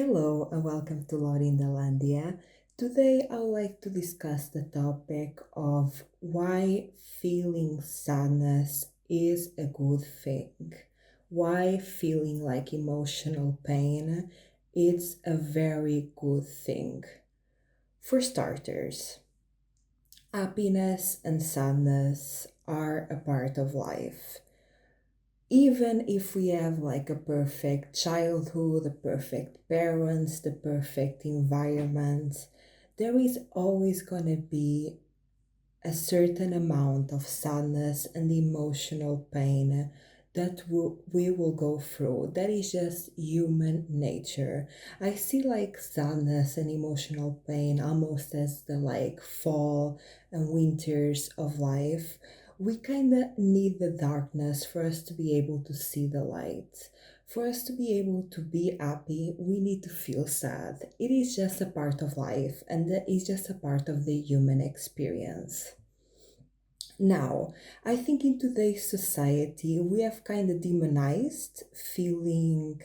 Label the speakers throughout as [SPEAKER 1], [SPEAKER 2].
[SPEAKER 1] Hello and welcome to Lorindalandia. Today I would like to discuss the topic of why feeling sadness is a good thing. Why feeling like emotional pain is a very good thing. For starters, happiness and sadness are a part of life. Even if we have like a perfect childhood, the perfect parents, the perfect environment, there is always going to be a certain amount of sadness and emotional pain that we will go through. That is just human nature. I see like sadness and emotional pain almost as the like fall and winters of life. We kind of need the darkness for us to be able to see the light. For us to be able to be happy, we need to feel sad. It is just a part of life, and that is just a part of the human experience. Now, I think in today's society, we have kind of demonized feeling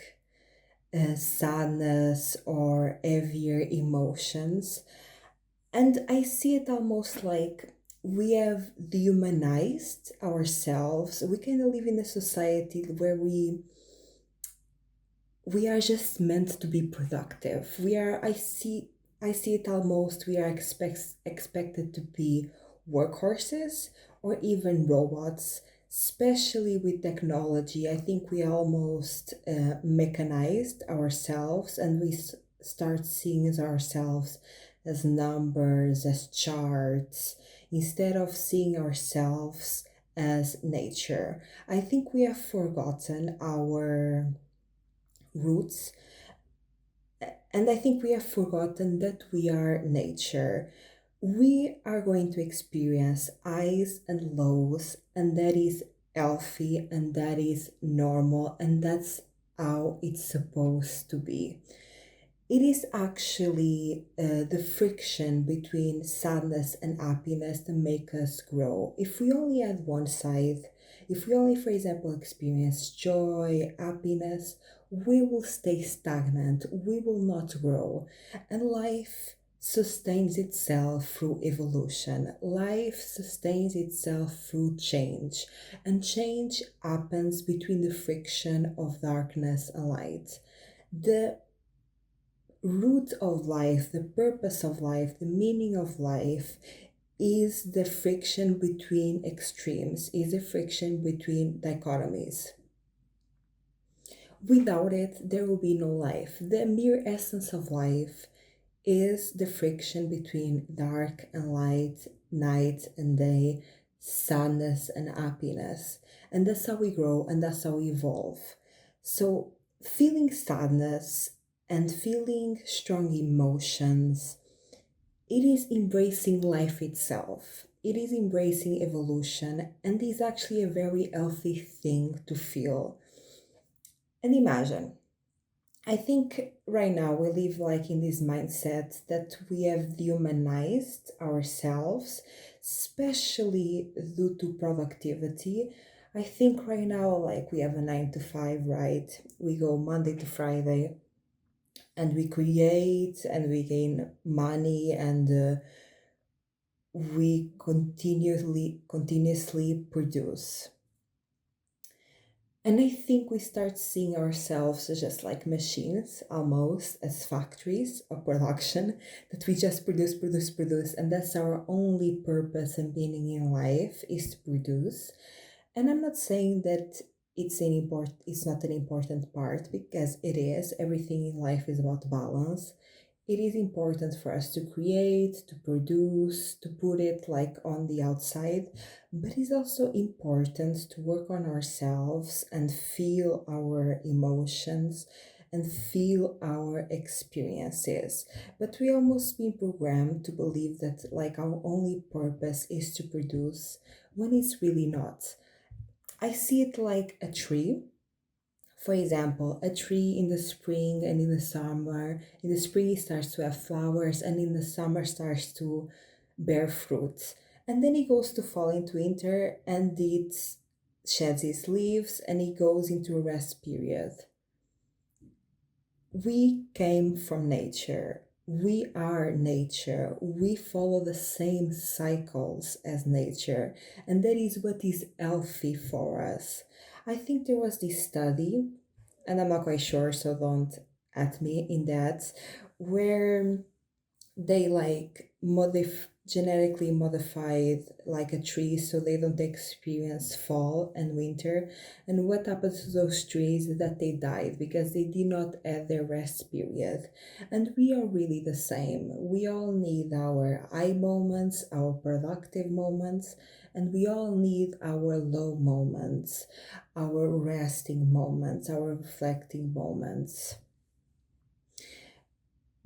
[SPEAKER 1] sadness or heavier emotions. And I see it almost like we have dehumanized ourselves. We kind of live in a society where we are just meant to be productive. I see it almost we are expected to be workhorses or even robots, especially with technology. I think we almost mechanized ourselves, and we start seeing ourselves as numbers, as charts, instead of seeing ourselves as nature. I think we have forgotten our roots, and I think we have forgotten that we are nature. We are going to experience highs and lows, and that is healthy and that is normal, and that's how it's supposed to be. It is actually the friction between sadness and happiness that make us grow. If we only had one side, if we only, for example, experience joy, happiness, we will stay stagnant, we will not grow. And life sustains itself through evolution. Life sustains itself through change. And change happens between the friction of darkness and light. The root of life, the purpose of life, the meaning of life is the friction between extremes, is the friction between dichotomies. Without it, there will be no life. The mere essence of life is the friction between dark and light, night and day, sadness and happiness. And that's how we grow and that's how we evolve. So, feeling sadness and feeling strong emotions, it is embracing life itself. It is embracing evolution, and is actually a very healthy thing to feel. And imagine, I think right now we live like in this mindset that we have dehumanized ourselves, especially due to productivity. I think right now, like we have a 9 to 5, right? We go Monday to Friday and we create and we gain money, and we continuously produce. And I think we start seeing ourselves as just like machines, almost as factories of production, that we just produce, and that's our only purpose and meaning in life is to produce. And I'm not saying that it's not an important part, because it is. Everything in life is about balance. It is important for us to create, to produce, to put it like on the outside, but it's also important to work on ourselves and feel our emotions and feel our experiences. But we almost been programmed to believe that like our only purpose is to produce, when it's really not. I see it like a tree. For example, a tree in the spring and in the summer. In the spring, it starts to have flowers, and in the summer, starts to bear fruit. And then it goes to fall into winter, and it sheds its leaves and it goes into a rest period. We came from nature. We are nature. We follow the same cycles as nature, and that is what is healthy for us. I think there was this study, and I'm not quite sure, so don't at me in that, where they like genetically modified like a tree so they don't experience fall and winter. And what happens to those trees is that they died because they did not have their rest period. And we are really the same. We all need our high moments, our productive moments, and we all need our low moments, our resting moments, our reflecting moments.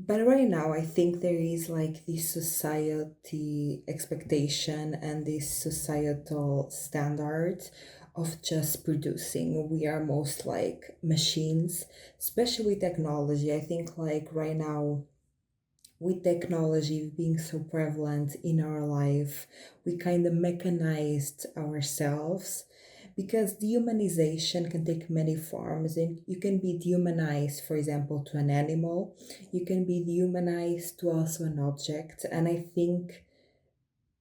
[SPEAKER 1] But right now, I think there is like this society expectation and this societal standard of just producing. We are most like machines, especially with technology. I think like right now, with technology being so prevalent in our life, we kind of mechanized ourselves because dehumanization can take many forms, and you can be dehumanized, for example, to an animal, you can be dehumanized to also an object. And I think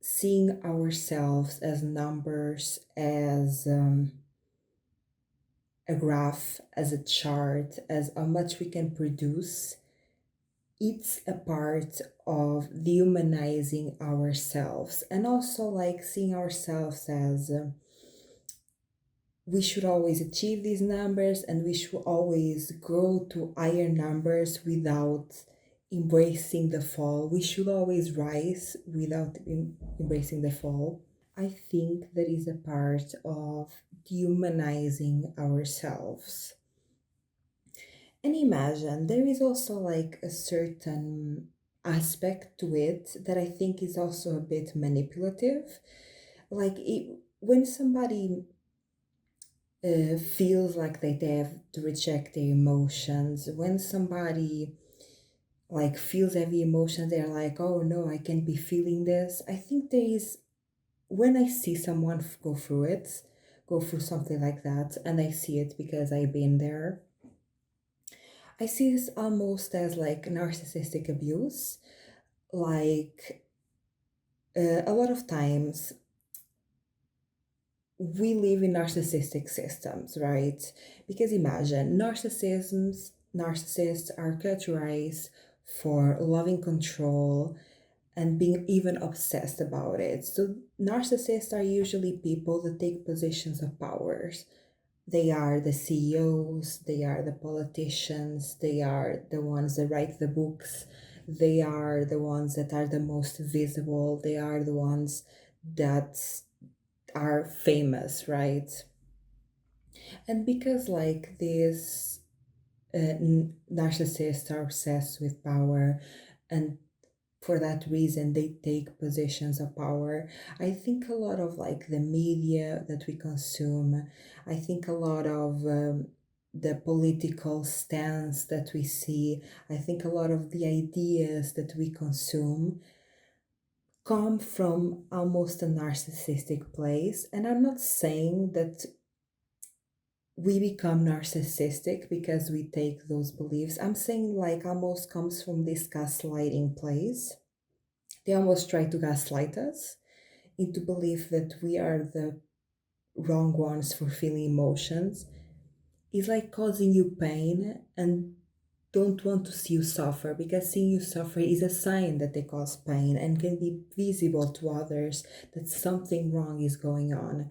[SPEAKER 1] seeing ourselves as numbers, as a graph, as a chart, as how much we can produce, it's a part of dehumanizing ourselves, and also like seeing ourselves as we should always achieve these numbers and we should always grow to higher numbers without embracing the fall. We should always rise without embracing the fall. I think that is a part of dehumanizing ourselves. And imagine there is also like a certain aspect to it that I think is also a bit manipulative. Like when somebody feels like they have to reject their emotions, when somebody like feels heavy emotions, they're like, oh no, I can't be feeling this. I think there is, when I see someone go through it, go through something like that, and I see it because I've been there, I see this almost as like narcissistic abuse. Like a lot of times we live in narcissistic systems, right? Because imagine narcissists are categorized for loving control and being even obsessed about it. So narcissists are usually people that take positions of powers. They are the CEOs, they are the politicians, they are the ones that write the books, they are the ones that are the most visible, they are the ones that are famous, right? And because like these narcissists are obsessed with power, and for that reason they take positions of power, I think a lot of like the media that we consume, I think a lot of the political stance that we see, I think a lot of the ideas that we consume come from almost a narcissistic place. And I'm not saying that we become narcissistic because we take those beliefs. I'm saying like almost comes from this gaslighting place. They almost try to gaslight us into belief that we are the wrong ones for feeling emotions. It's like causing you pain and don't want to see you suffer, because seeing you suffer is a sign that they cause pain and can be visible to others that something wrong is going on.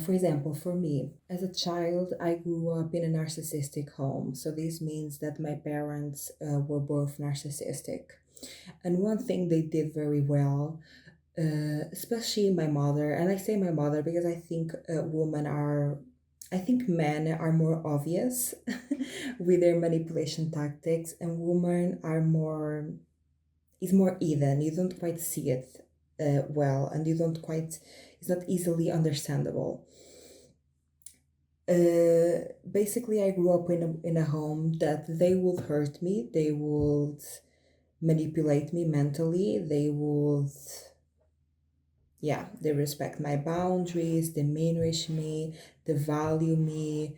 [SPEAKER 1] For example, for me, as a child, I grew up in a narcissistic home. So this means that my parents were both narcissistic. And one thing they did very well, especially my mother, and I say my mother because I think I think men are more obvious with their manipulation tactics, and women are more, is more hidden. You don't quite see it well, and you don't quite, it's not easily understandable. Basically, I grew up in a home that they would hurt me, they would manipulate me mentally, they would, yeah, they respect my boundaries, they diminish me, they value me,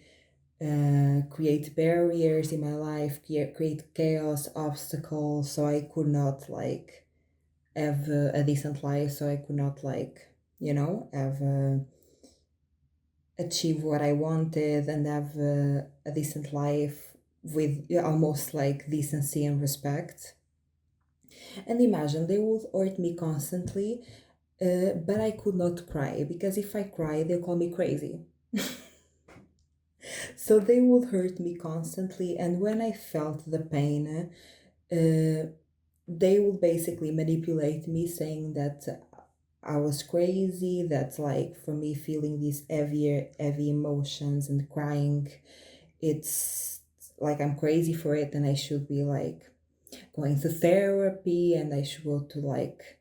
[SPEAKER 1] create barriers in my life, create chaos, obstacles, so I could not like have a decent life, so I could not like, have achieve what I wanted and have a decent life with almost like decency and respect. And imagine they would hurt me constantly, but I could not cry because if I cry, they call me crazy. So they would hurt me constantly, and when I felt the pain, they would basically manipulate me, saying that I was crazy, that like for me feeling these heavy emotions and crying, it's like I'm crazy for it, and I should be like going to therapy, and I should go to like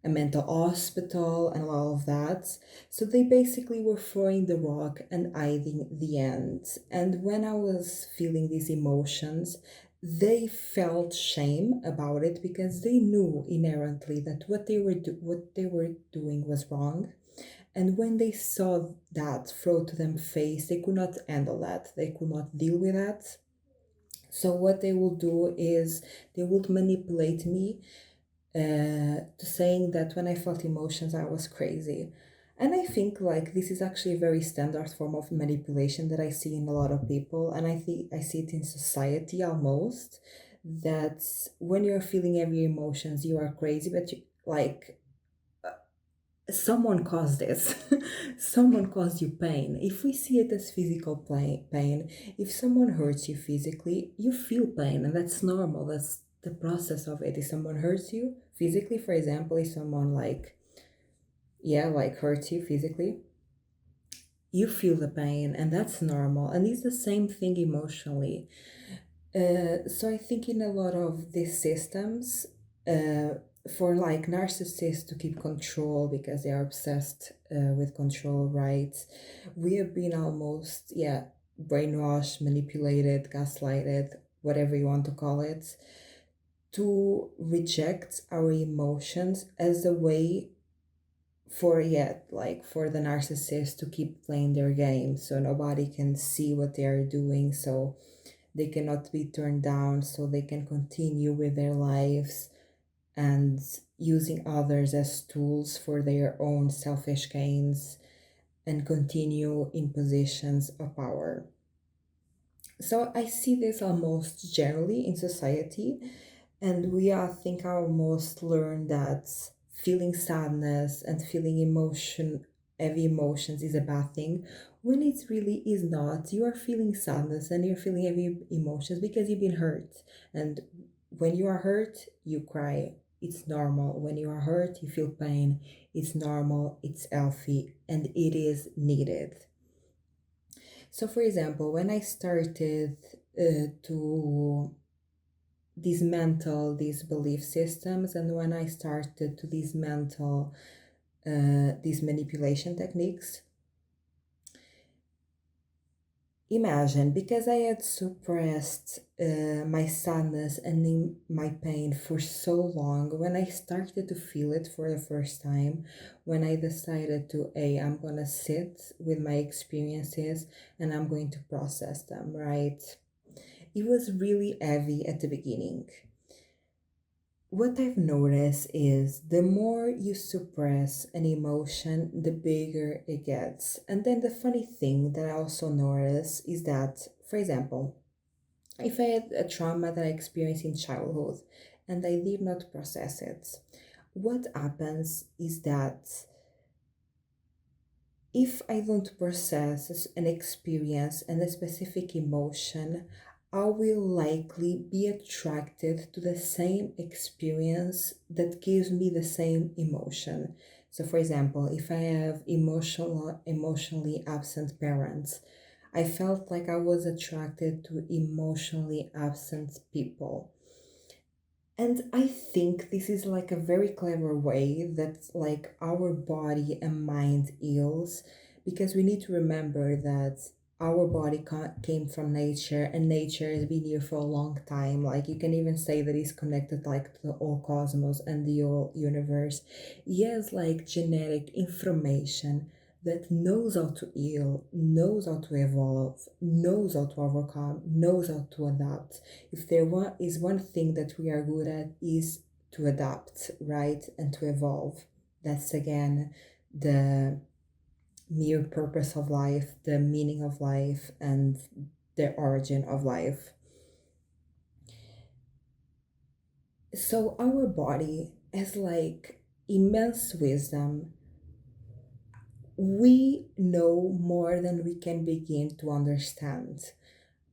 [SPEAKER 1] a mental hospital and all of that. So they basically were throwing the rock and hiding the end. And when I was feeling these emotions, they felt shame about it because they knew inherently that what they were doing was wrong. And when they saw that throw to them face, they could not handle that. They could not deal with that. So what they will do is they would manipulate me to saying that when I felt emotions, I was crazy. And I think like this is actually a very standard form of manipulation that I see in a lot of people, and I think I see it in society almost. That when you're feeling heavy emotions, you are crazy, but you, like someone caused this. Someone caused you pain. If we see it as physical pain, if someone hurts you physically, you feel pain, and that's normal. That's the process of it. If someone hurts you physically, for example, if someone like, yeah, like hurts you physically, you feel the pain, and that's normal. And it's the same thing emotionally. So I think in a lot of these systems, uh, for like narcissists to keep control because they are obsessed with control, right? We have been almost, yeah, brainwashed, manipulated, gaslighted, whatever you want to call it, to reject our emotions as a way for, yeah, like for the narcissist to keep playing their game so nobody can see what they are doing. So they cannot be turned down, so they can continue with their lives and using others as tools for their own selfish gains and continue in positions of power. So I see this almost generally in society, and we I think I almost learn that feeling sadness and feeling heavy emotions is a bad thing, when it really is not. You are feeling sadness and you're feeling heavy emotions because you've been hurt. And when you are hurt, you cry. It's normal. When you are hurt, you feel pain. It's normal, it's healthy, and it is needed. So, for example, when I started to dismantle these belief systems, and when I started to dismantle these manipulation techniques, imagine, because I had suppressed my sadness and my pain for so long, when I started to feel it for the first time, when I decided to, hey, I'm gonna sit with my experiences and I'm going to process them, right? It was really heavy at the beginning. What I've noticed is the more you suppress an emotion, the bigger it gets. And then the funny thing that I also notice is that, for example, if I had a trauma that I experienced in childhood and I did not process it, what happens is that if I don't process an experience and a specific emotion, I will likely be attracted to the same experience that gives me the same emotion. So, for example, if I have emotionally absent parents, I felt like I was attracted to emotionally absent people. And I think this is like a very clever way that like our body and mind heals, because we need to remember that our body came from nature, and nature has been here for a long time. Like you can even say that it's connected like to the whole cosmos and the whole universe. He has like genetic information that knows how to heal, knows how to evolve, knows how to overcome, knows how to adapt. If is one thing that we are good at is to adapt, right? And to evolve. That's again the mere purpose of life, the meaning of life, and the origin of life. So our body has like immense wisdom. We know more than we can begin to understand.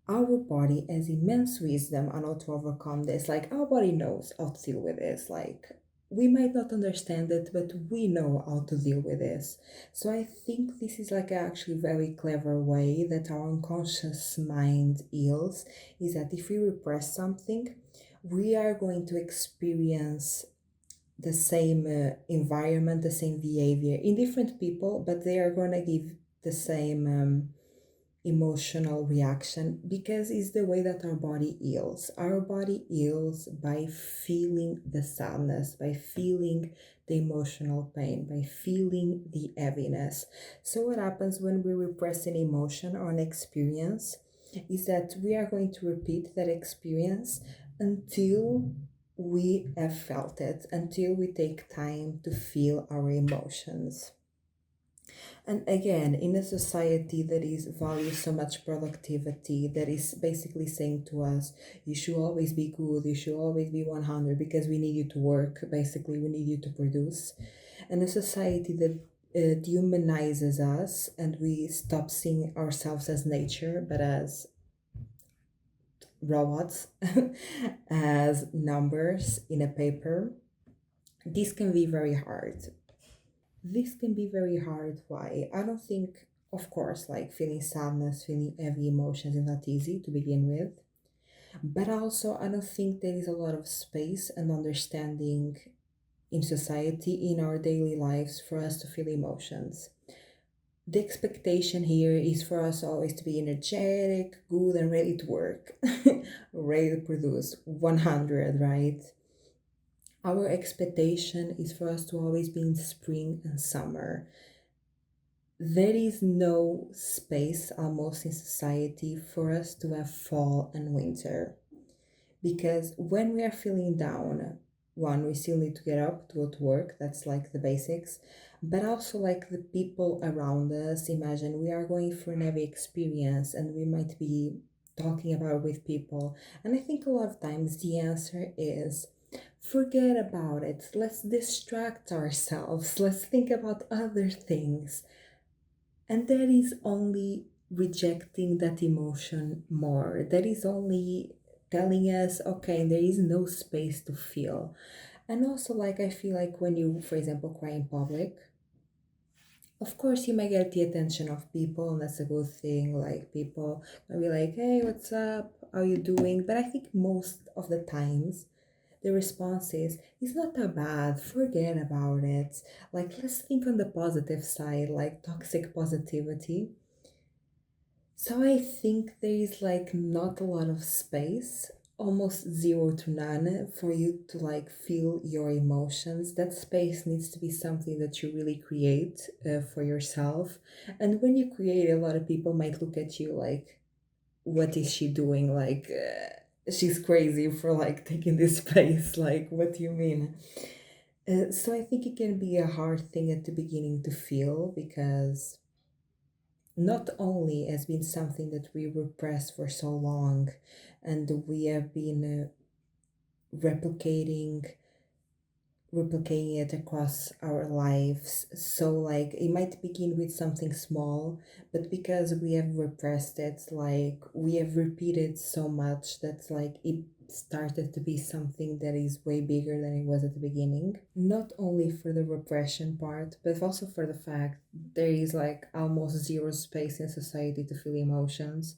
[SPEAKER 1] Our body has immense wisdom on how to overcome this. Like, our body knows how to deal with this. Like, we might not understand it, but we know how to deal with this. So I think this is like actually very clever way that our unconscious mind heals, is that if we repress something, we are going to experience the same environment, the same behavior in different people, but they are going to give the same emotional reaction because it's the way that our body heals. Our body heals by feeling the sadness, by feeling the emotional pain, by feeling the heaviness. So, what happens when we repress an emotion or an experience is that we are going to repeat that experience until we have felt it, until we take time to feel our emotions. And again, in a society that is values so much productivity, that is basically saying to us, you should always be good, you should always be 100 because we need you to work, basically, we need you to produce. And a society that dehumanizes us and we stop seeing ourselves as nature but as robots, as numbers in a paper, this can be very hard. This can be very hard. Why? I don't think, of course, like feeling sadness, feeling heavy emotions is not easy to begin with. But also, I don't think there is a lot of space and understanding in society, in our daily lives, for us to feel emotions. The expectation here is for us always to be energetic, good, and ready to work, ready to produce 100, right? Our expectation is for us to always be in spring and summer. There is no space almost in society for us to have fall and winter. Because when we are feeling down, one, we still need to get up to go to work, that's like the basics. But also, like the people around us, imagine we are going through an heavy experience and we might be talking about it with people. And I think a lot of times the answer is forget about it. Let's distract ourselves. Let's think about other things. And that is only rejecting that emotion more. That is only telling us, okay, there is no space to feel. And also, like, I feel like when you, for example, cry in public, of course, you might get the attention of people, and that's a good thing. Like, people might be like, hey, what's up? How you doing? But I think most of the times, the response is, it's not that bad, forget about it. Like, let's think on the positive side, like toxic positivity. So I think there is like not a lot of space, almost zero to none, for you to like feel your emotions. That space needs to be something that you really create for yourself. And when you create, a lot of people might look at you like, what is she doing? Like, she's crazy for like taking this space. Like, what do you mean? So I think it can be a hard thing at the beginning to feel because not only has been something that we repressed for so long and we have been replicating replicating it across our lives. So, like, it might begin with something small, but because we have repressed it, like, we have repeated so much that's like it started to be something that is way bigger than it was at the beginning. Not only for the repression part, but also for the fact there is like almost zero space in society to feel emotions.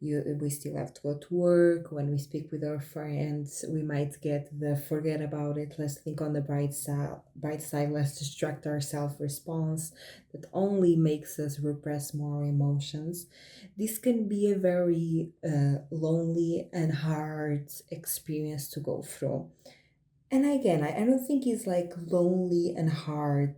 [SPEAKER 1] We still have to go to work. When we speak with our friends, we might get the forget about it, let's think on the bright side, let's distract ourselves response that only makes us repress more emotions. This can be a very lonely and hard experience to go through. And again, I don't think it's like lonely and hard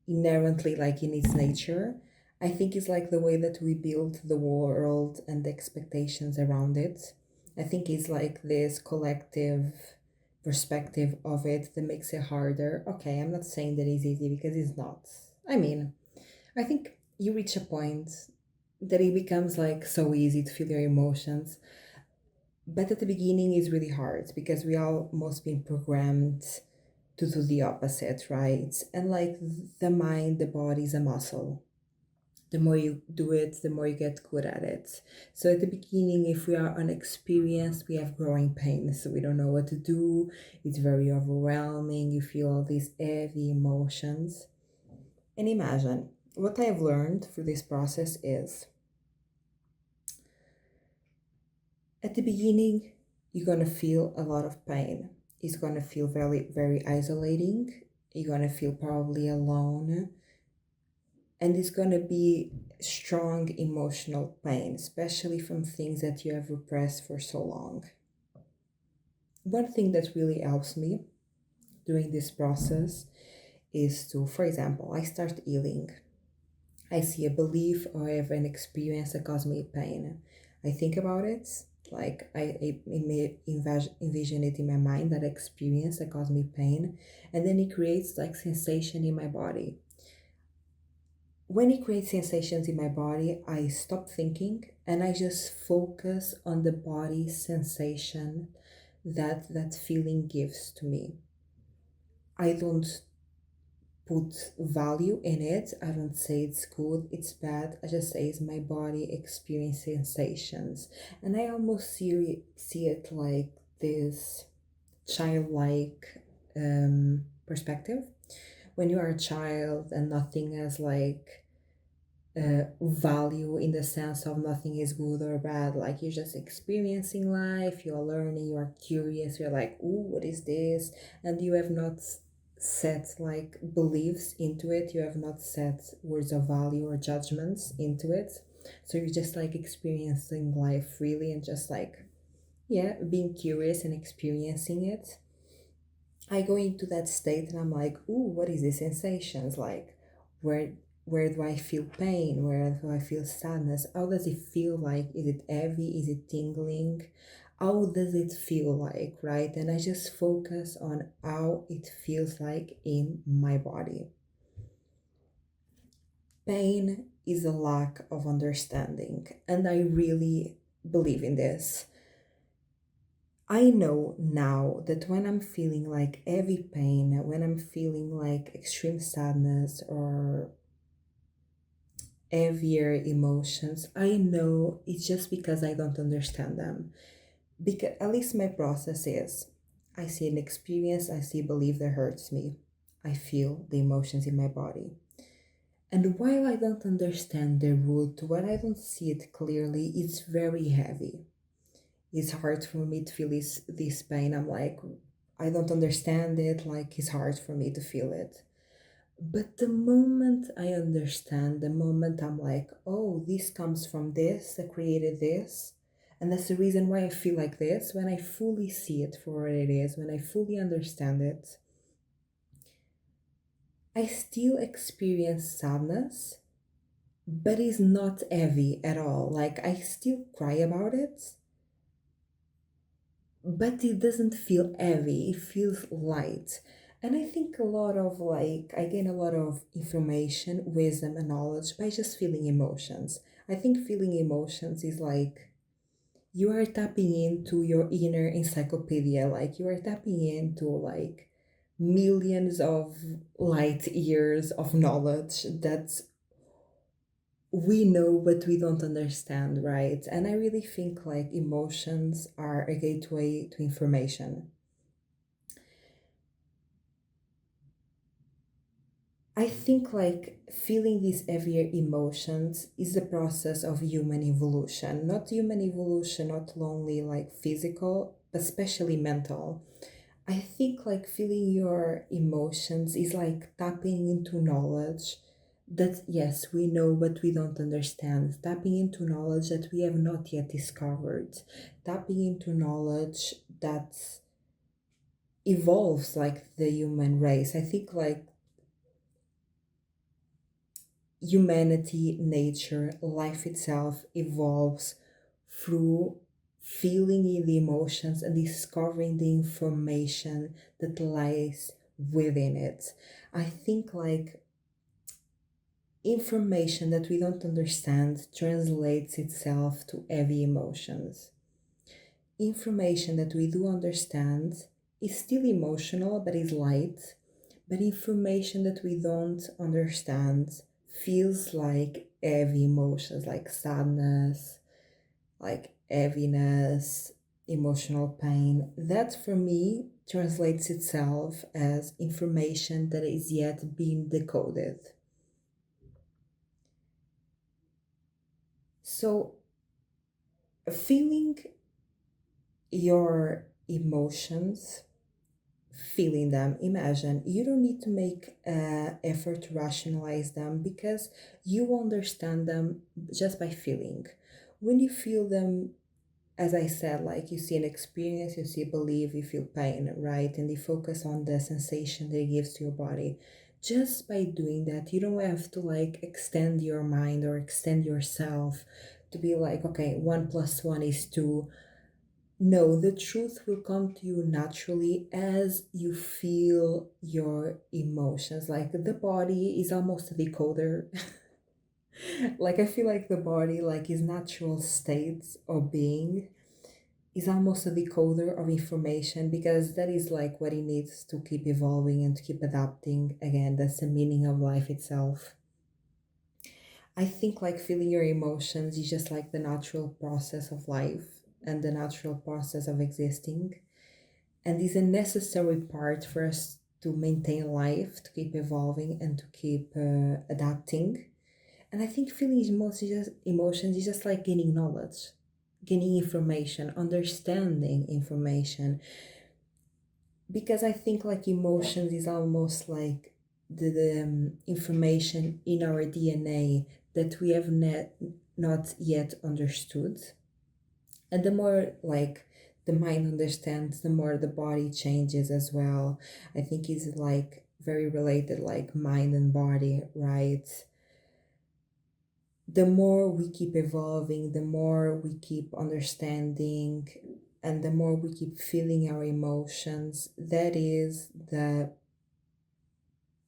[SPEAKER 1] inherently like in its nature. I think it's like the way that we build the world and the expectations around it. I think it's like this collective perspective of it that makes it harder. Okay, I'm not saying that it's easy because it's not. I mean, I think you reach a point that it becomes like so easy to feel your emotions. But at the beginning, it's really hard because we all must been programmed to do the opposite, right? And like the mind, the body is a muscle. The more you do it, the more you get good at it. So at the beginning, if we are unexperienced, we have growing pains. So we don't know what to do. It's very overwhelming. You feel all these heavy emotions. And imagine what I've learned through this process is at the beginning, you're gonna feel a lot of pain. It's gonna feel very, very isolating. You're gonna feel probably alone. And it's gonna be strong emotional pain, especially from things that you have repressed for so long. One thing that really helps me during this process is to, for example, I start healing. I see a belief or I have an experience that caused me pain. I think about it, like I may envision it in my mind, that experience that caused me pain, and then it creates like sensation in my body. When it creates sensations in my body, I stop thinking and I just focus on the body sensation that that feeling gives to me. I don't put value in it. I don't say it's good, it's bad. I just say it's my body experiencing sensations. And I almost see it like this childlike perspective. When you are a child and nothing has like value in the sense of nothing is good or bad, like you're just experiencing life, you're learning, you're curious, you're like, ooh, what is this? And you have not set like beliefs into it, you have not set words of value or judgments into it, so you're just like experiencing life freely and just like, yeah, being curious and experiencing it. I go into that state and I'm like, ooh, what is this sensations like? Where where do I feel pain? Where do I feel sadness? How does it feel like? Is it heavy? Is it tingling? How does it feel like, right? And I just focus on how it feels like in my body. Pain is a lack of understanding, and I really believe in this. I know now that when I'm feeling like heavy pain, when I'm feeling like extreme sadness or heavier emotions, I know it's just because I don't understand them. Because at least my process is I see an experience, I see a belief that hurts me, I feel the emotions in my body. And while I don't understand the root, when I don't see it clearly, it's very heavy. It's hard for me to feel this pain. I'm like, I don't understand it, like it's hard for me to feel it. But the moment I understand, the moment I'm like, oh, this comes from this that created this, and that's the reason why I feel like this, when I fully see it for what it is, when I fully understand it, I still experience sadness, but it's not heavy at all. Like I still cry about it, but it doesn't feel heavy, it feels light. And I think a lot of like I gain a lot of information, wisdom, and knowledge by just feeling emotions. I think feeling emotions is like you are tapping into your inner encyclopedia, like you are tapping into like millions of light years of knowledge that we know but we don't understand, right? And I really think like emotions are a gateway to information. I think like feeling these heavier emotions is the process of human evolution, not human evolution, not only like physical, but especially mental. I think like feeling your emotions is like tapping into knowledge that yes, we know but we don't understand. Tapping into knowledge that we have not yet discovered. Tapping into knowledge that evolves like the human race. I think like humanity, nature, life itself evolves through feeling in the emotions and discovering the information that lies within it. I think like information that we don't understand translates itself to heavy emotions. Information that we do understand is still emotional but is light, but information that we don't understand feels like heavy emotions, like sadness, like heaviness, emotional pain. That for me translates itself as information that is yet being decoded. So, feeling your emotions, feeling them, imagine you don't need to make effort to rationalize them because you understand them just by feeling. When you feel them, as I said, like you see an experience, you see a belief, you feel pain, right? And you focus on the sensation that it gives to your body. Just by doing that, you don't have to like extend your mind or extend yourself to be like, okay, one plus one is two. No, the truth will come to you naturally as you feel your emotions. Like the body is almost a decoder. Like I feel like the body, like his natural states of being, is almost a decoder of information because that is like what it needs to keep evolving and to keep adapting. Again, that's the meaning of life itself. I think like feeling your emotions is just like the natural process of life and the natural process of existing, and is a necessary part for us to maintain life, to keep evolving, and to keep adapting. And I think feeling emotions is just like gaining knowledge, gaining information, understanding information. Because I think like emotions is almost like the information in our DNA that we have not yet understood. And the more like the mind understands, the more the body changes as well. I think it's like very related, like mind and body, right? The more we keep evolving, the more we keep understanding, and the more we keep feeling our emotions, that is the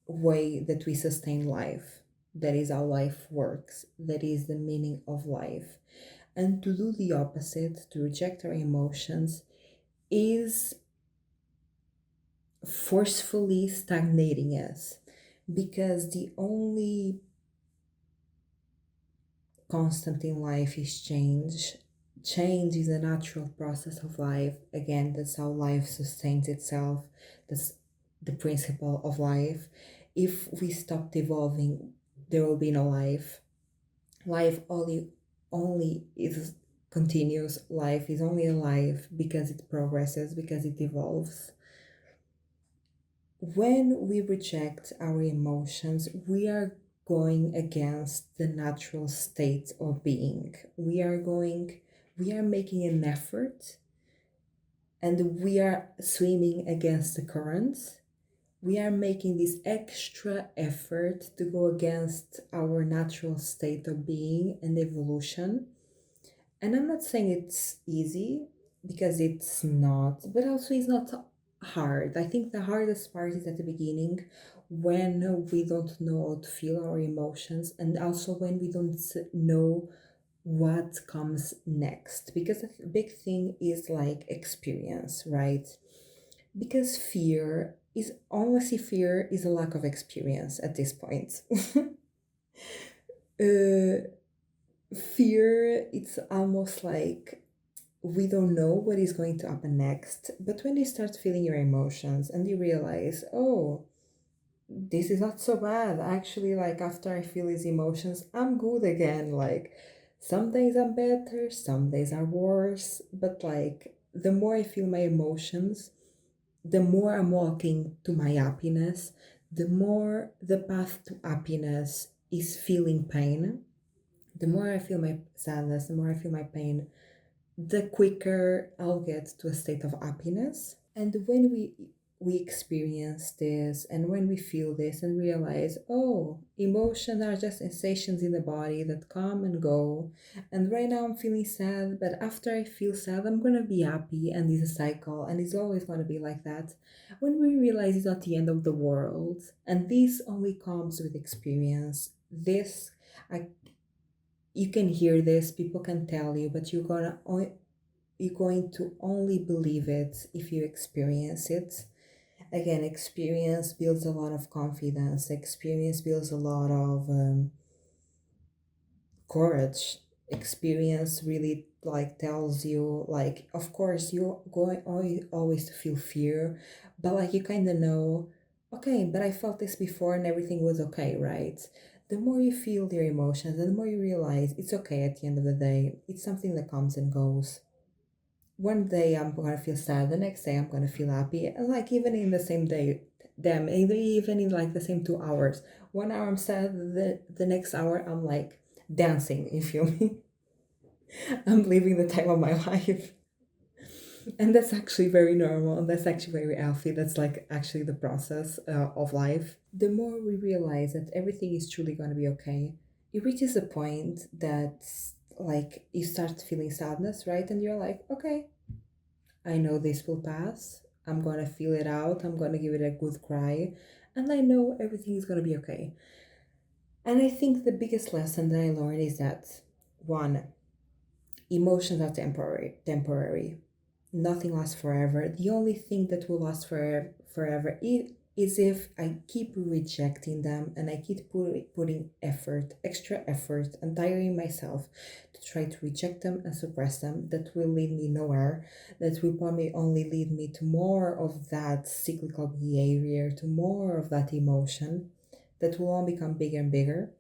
[SPEAKER 1] way that we sustain life. That is how life works. That is the meaning of life. And to do the opposite, to reject our emotions, is forcefully stagnating us because the only constant in life is change. Change is a natural process of life. Again, that's how life sustains itself. That's the principle of life. If we stopped evolving, there will be no life. Life only is continuous. Life is only alive because it progresses, because it evolves. When we reject our emotions, we are going against the natural state of being. We are making an effort and we are swimming against the current. We are making this extra effort to go against our natural state of being and evolution. And I'm not saying it's easy because it's not, but also it's not hard. I think the hardest part is at the beginning when we don't know how to feel our emotions, and also when we don't know what comes next. Because the big thing is like experience, right? Because fear is a lack of experience at this point. uh, Fear, it's almost like we don't know what is going to happen next. But when you start feeling your emotions and you realize, oh, this is not so bad. Actually, like after I feel these emotions, I'm good again. Like some days I'm better, some days are worse. But like the more I feel my emotions, the more I'm walking to my happiness, the more the path to happiness is feeling pain. The more I feel my sadness, the more I feel my pain, the quicker I'll get to a state of happiness. And we experience this and when we feel this and realize, oh, emotions are just sensations in the body that come and go. And right now I'm feeling sad, but after I feel sad, I'm gonna be happy, and it's a cycle, and it's always gonna be like that. When we realize it's not the end of the world, and this only comes with experience, this, I, you can hear this, people can tell you, but you're going to only believe it if you experience it. Again, experience builds a lot of confidence. Experience builds a lot of courage. Experience really like tells you, like, of course you're going always to feel fear, but like you kind of know, okay, but I felt this before and everything was okay, right? The more you feel your emotions, the more you realize it's okay at the end of the day. It's something that comes and goes. One day I'm gonna feel sad, the next day I'm gonna feel happy, and like even in the same day, damn, even in like the same 2 hours. 1 hour I'm sad, the next hour I'm like dancing, you feel me? I'm living the time of my life. And that's actually very normal, and that's actually very healthy. That's like actually the process of life. The more we realize that everything is truly gonna be okay, it reaches a point that like you start feeling sadness, right? And you're like, okay, I know this will pass. I'm gonna feel it out. I'm gonna give it a good cry. And I know everything is gonna be okay. And I think the biggest lesson that I learned is that one, emotions are temporary. Nothing lasts forever. The only thing that will last forever is if I keep rejecting them and I keep putting effort, extra effort, and tiring myself to try to reject them and suppress them. That will lead me nowhere. That will probably only lead me to more of that cyclical behavior, to more of that emotion that will all become bigger and bigger.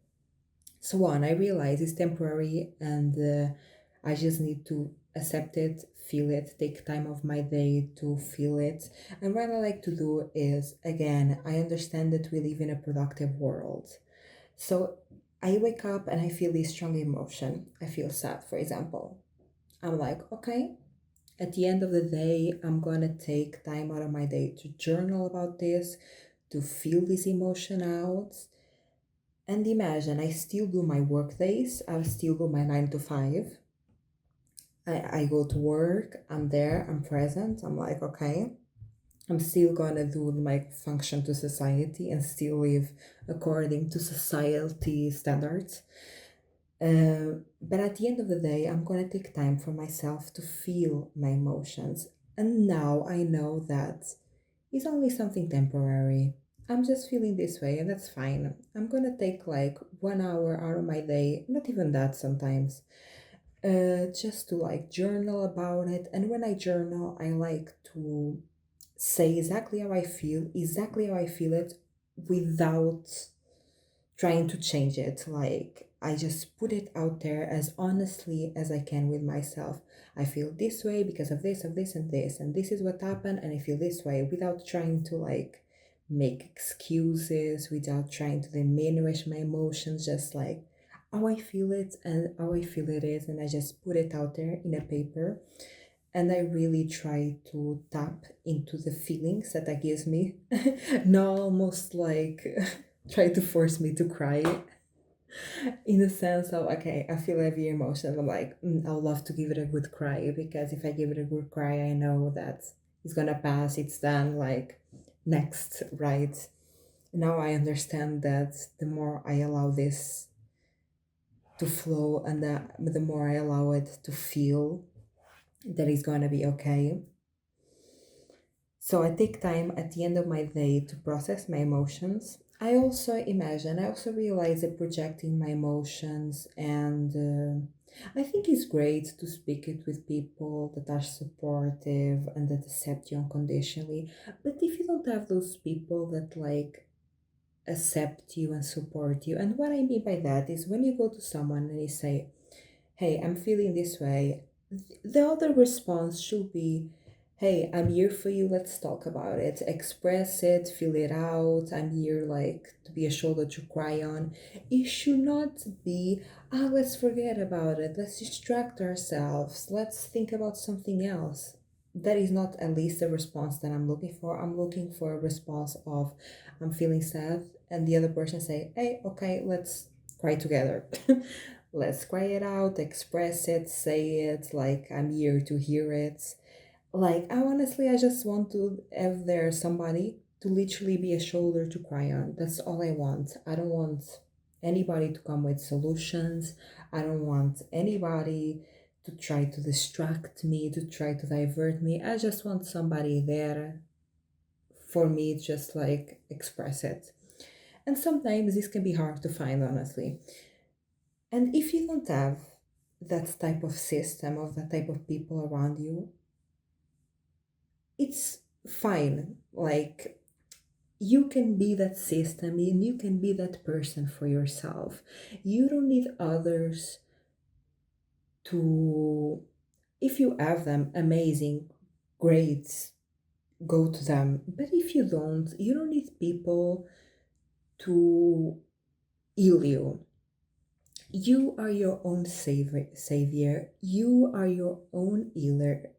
[SPEAKER 1] So one, I realize it's temporary, and I just need to accept it, feel it, take time of my day to feel it. And what I like to do is, again, I understand that we live in a productive world. So I wake up and I feel this strong emotion. I feel sad, for example. I'm like, okay, at the end of the day, I'm gonna take time out of my day to journal about this, to feel this emotion out. And imagine I still do my work days, I still do my 9 to 5. I go to work, I'm there, I'm present, I'm like, okay, I'm still gonna do my function to society and still live according to society standards. But at the end of the day, I'm gonna take time for myself to feel my emotions. And now I know that it's only something temporary. I'm just feeling this way, and that's fine. I'm gonna take like 1 hour out of my day, not even that sometimes, just to like journal about it. And when I journal, I like to say exactly how I feel it without trying to change it. Like, I just put it out there as honestly as I can with myself. I feel this way because of this, and this is what happened, and I feel this way without trying to like make excuses, without trying to diminish my emotions, just like how I feel it and how I feel it is, and I just put it out there in a paper. And I really try to tap into the feelings that that gives me. Not almost like try to force me to cry, in the sense of, okay, I feel heavy emotions, I'm like, I'll love to give it a good cry, because if I give it a good cry, I know that it's gonna pass, it's done, like, next, right? Now I understand that the more I allow this to flow, and the more I allow it to feel, that it's gonna be okay. So I take time at the end of my day to process my emotions. I also realize that projecting my emotions, and I think it's great to speak it with people that are supportive and that accept you unconditionally. But if you don't have those people that like accept you and support you, and what I mean by that is when you go to someone and you say, hey, I'm feeling this way, the other response should be, hey, I'm here for you, let's talk about it, express it, feel it out, I'm here like to be a shoulder to cry on. It should not be, ah, let's forget about it, let's distract ourselves, let's think about something else. that is not at least the response that I'm looking for. I'm looking for a response of I'm feeling sad, and the other person say, "Hey, okay, let's cry together." Let's cry it out, express it, say it, like I'm here to hear it. Like I honestly I just want to have there somebody to literally be a shoulder to cry on. That's all I want. I don't want anybody to come with solutions. I don't want anybody to try to distract me, to try to divert me. I just want somebody there for me to just like express it. And sometimes this can be hard to find, honestly. And if you don't have that type of system of that type of people around you, it's fine. Like you can be that system and you can be that person for yourself. You don't need others to, if you have them, amazing, great, go to them. But if you don't need people to heal you. You are your own savior. You are your own healer.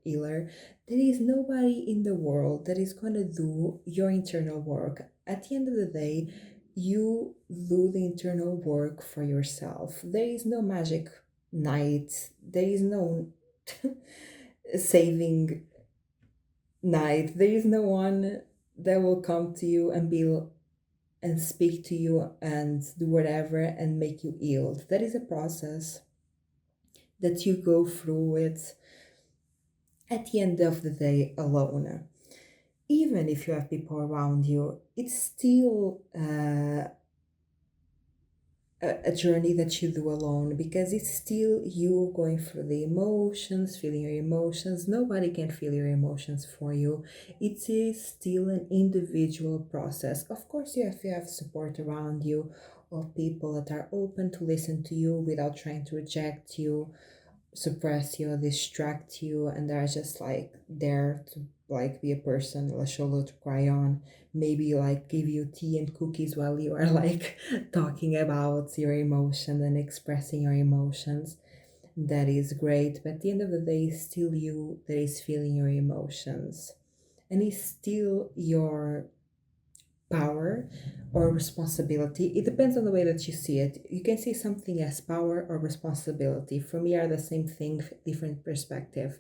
[SPEAKER 1] There is nobody in the world that is going to do your internal work. At the end of the day, you do the internal work for yourself. There is no magic night. There is no saving night. There is no one that will come to you and speak to you and do whatever and make you healed. That is a process that you go through it at the end of the day alone. Even if you have people around you, it's still a journey that you do alone because it's still you going through the emotions, feeling your emotions. Nobody can feel your emotions for you. It is still an individual process. Of course, you have support around you of people that are open to listen to you without trying to reject you, suppress you, distract you, and they're just like there to like be a person, a shoulder to cry on, maybe like give you tea and cookies while you are like talking about your emotion and expressing your emotions. That is great, but at the end of the day it's still you that is feeling your emotions, and it's still your power or responsibility. It depends on the way that you see it. You can see something as power or responsibility. For me, are the same thing, different perspective.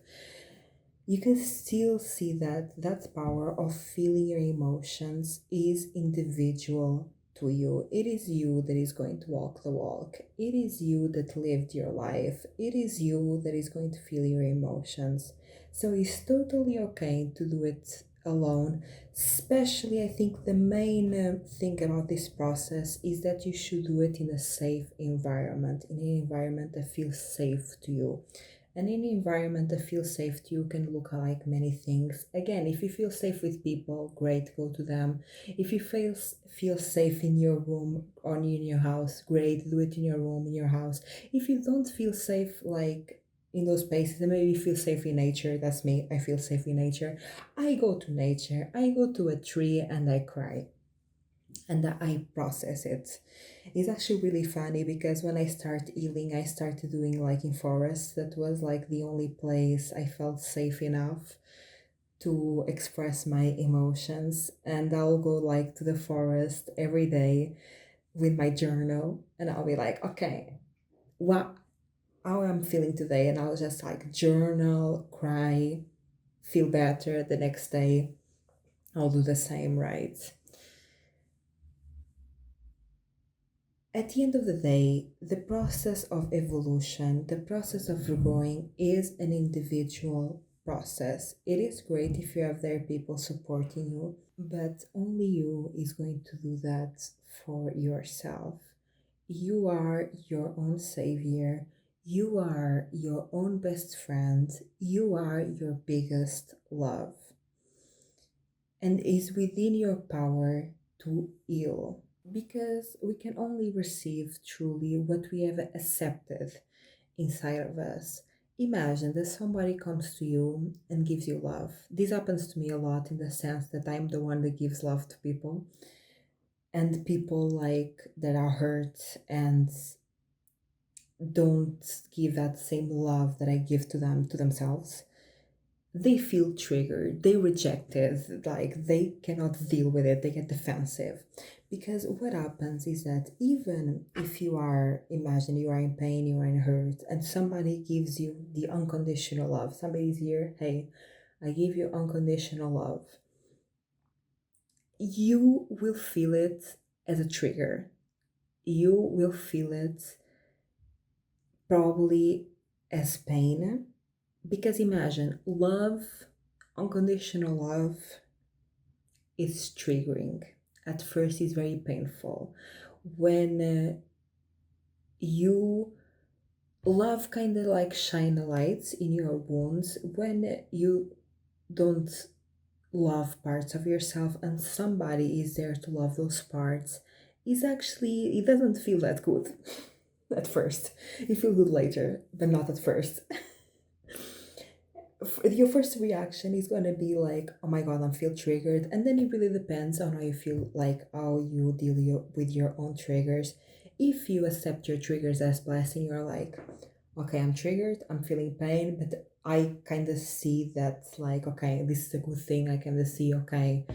[SPEAKER 1] You can still see that that power of feeling your emotions is individual to you. It is you that is going to walk the walk. It is you that lived your life. It is you that is going to feel your emotions. So it's totally okay to do it alone. Especially, I think the main thing about this process is that you should do it in a safe environment, in an environment that feels safe to you. And in an environment that feels safe to you can look like many things. Again, if you feel safe with people, great, go to them. If you feel safe in your room or in your house, great, do it in your room, in your house. If you don't feel safe, like in those places, then maybe you feel safe in nature. That's me. I feel safe in nature. I go to nature. I go to a tree and I cry and that I process it. It's actually really funny because when I start healing, I started doing like in forest. That was like the only place I felt safe enough to express my emotions. And I'll go like to the forest every day with my journal and I'll be like, okay, what how I'm feeling today, and I'll just like journal, cry, feel better the next day. I'll do the same, right? At the end of the day, the process of evolution, the process of growing is an individual process. It is great if you have there people supporting you, but only you is going to do that for yourself. You are your own savior. You are your own best friend. You are your biggest love. And is within your power to heal, because we can only receive truly what we have accepted inside of us. Imagine that somebody comes to you and gives you love. This happens to me a lot in the sense that I'm the one that gives love to people, and people like that are hurt and don't give that same love that I give to them to themselves. they feel triggered, they reject it, like they cannot deal with it, they get defensive. Because what happens is that even if you are, imagine you are in pain, you are in hurt, and somebody gives you the unconditional love, somebody's here, hey, I give you unconditional love, you will feel it as a trigger. You will feel it probably as pain. Because imagine love, unconditional love, is triggering. At first, it's very painful. When you love kind of like shine a light in your wounds, when you don't love parts of yourself and somebody is there to love those parts, is actually, it doesn't feel that good at first. It feels good later, but not at first. Your first reaction is going to be like, oh my god, I feel triggered, and then it really depends on how you feel, like how you deal with your own triggers. If you accept your triggers as blessing, you're like, okay, I'm triggered, I'm feeling pain, but I kind of see that like, okay, this is a good thing. I kind of see, okay,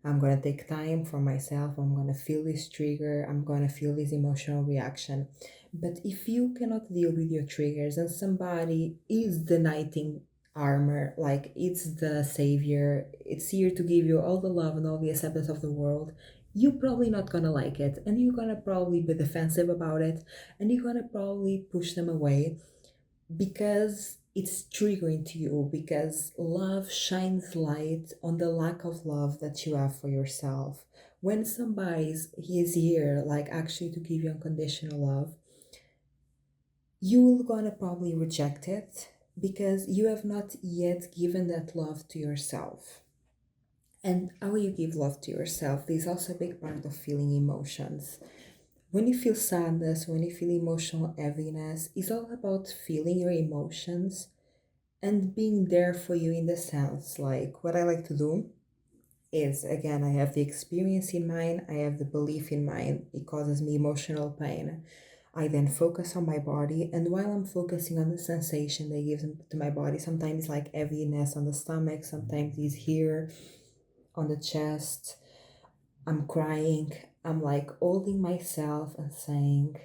[SPEAKER 1] I'm gonna take time for myself, I'm gonna feel this trigger, I'm gonna feel this emotional reaction. But if you cannot deal with your triggers and somebody is the knighting armor, like it's the savior, it's here to give you all the love and all the acceptance of the world, you're probably not gonna like it, and you're gonna probably be defensive about it, and you're gonna probably push them away because it's triggering to you, because love shines light on the lack of love that you have for yourself. When somebody's he is here like actually to give you unconditional love, you will gonna probably reject it because you have not yet given that love to yourself. And how you give love to yourself is also a big part of feeling emotions. When you feel sadness, when you feel emotional heaviness, it's all about feeling your emotions and being there for you, in the sense like what I like to do is, again, I have the experience in mind, I have the belief in mind, it causes me emotional pain. I then focus on my body, and while I'm focusing on the sensation they give to my body, sometimes like heaviness on the stomach, sometimes it's here on the chest, I'm crying, I'm like holding myself and saying,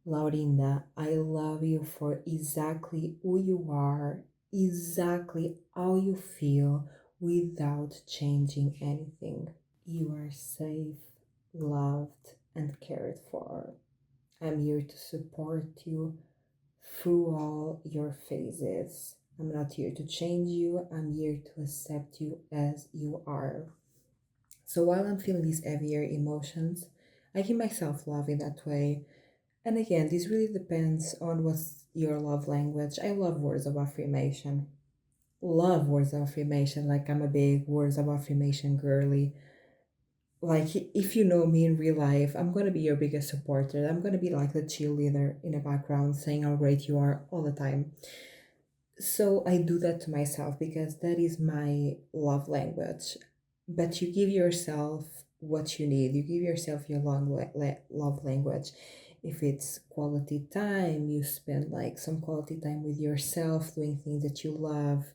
[SPEAKER 1] Laurinda, I love you for exactly who you are, exactly how you feel, without changing anything. You are safe, loved, and cared for. I'm here to support you through all your phases. I'm not here to change you, I'm here to accept you as you are. So while I'm feeling these heavier emotions, I give myself love in that way. And again, this really depends on what's your love language. I love words of affirmation. Love words of affirmation. Like I'm a big words of affirmation girly. Like if you know me in real life, I'm gonna be your biggest supporter. I'm gonna be like the cheerleader in the background saying how great you are all the time. So I do that to myself because that is my love language. But you give yourself what you need. You give yourself your love language. If it's quality time, you spend like some quality time with yourself doing things that you love.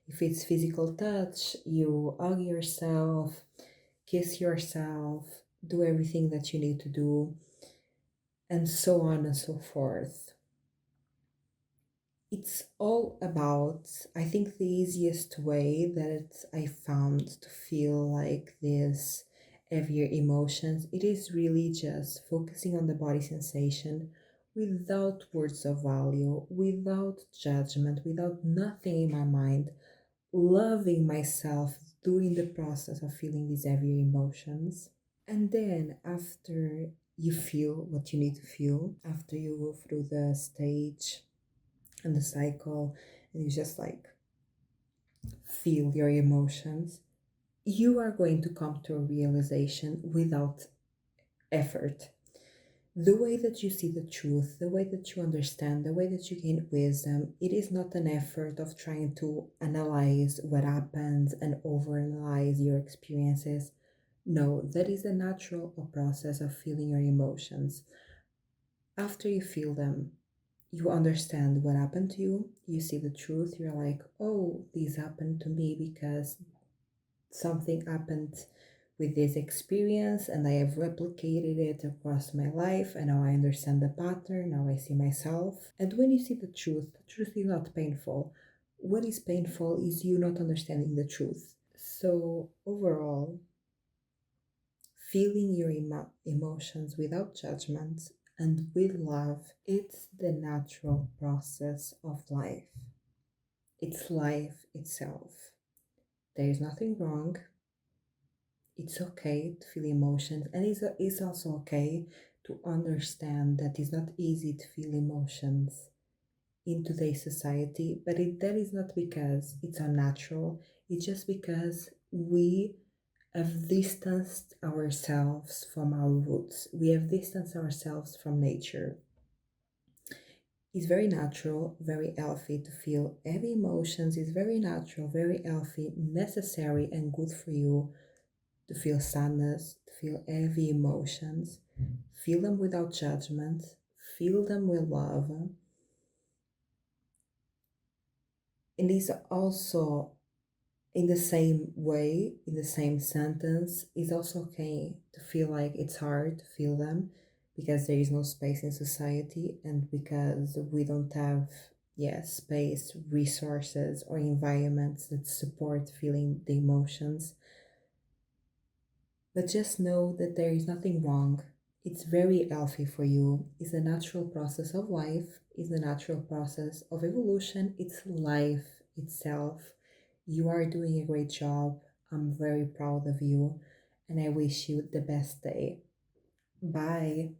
[SPEAKER 1] If it's physical touch, you hug yourself, kiss yourself, do everything that you need to do, and so on and so forth. It's all about, I think the easiest way that I found to feel like this heavier emotions, it is really just focusing on the body sensation without words of value, without judgment, without nothing in my mind, loving myself during the process of feeling these heavier emotions. And then after you feel what you need to feel, after you go through the stage and the cycle, and you just like feel your emotions, you are going to come to a realization without effort. The way that you see the truth, the way that you understand, the way that you gain wisdom, it is not an effort of trying to analyze what happens and overanalyze your experiences. No, that is the natural process of feeling your emotions. After you feel them, You understand what happened to you, you see the truth, you're like, oh, this happened to me because something happened with this experience and I have replicated it across my life and now I understand the pattern, now I see myself. And when you see the truth is not painful. What is painful is you not understanding the truth. So overall, feeling your emotions without judgment and with love, it's the natural process of life. It's life itself. There is nothing wrong. It's okay to feel emotions, and it's also okay to understand that it's not easy to feel emotions in today's society, but that is not because it's unnatural, it's just because we have distanced ourselves from our roots, we have distanced ourselves from nature. It's very natural, very healthy to feel heavy emotions. It's very natural, very healthy, necessary, and good for you to feel sadness, to feel heavy emotions. Feel them without judgment, feel them with love. And it's also in the same way, in the same sentence, it's also okay to feel like it's hard to feel them because there is no space in society and because we don't have, space, resources, or environments that support feeling the emotions. But just know that there is nothing wrong. It's very healthy for you. It's a natural process of life, it's a natural process of evolution, it's life itself. You are doing a great job. I'm very proud of you, and I wish you the best day. Bye.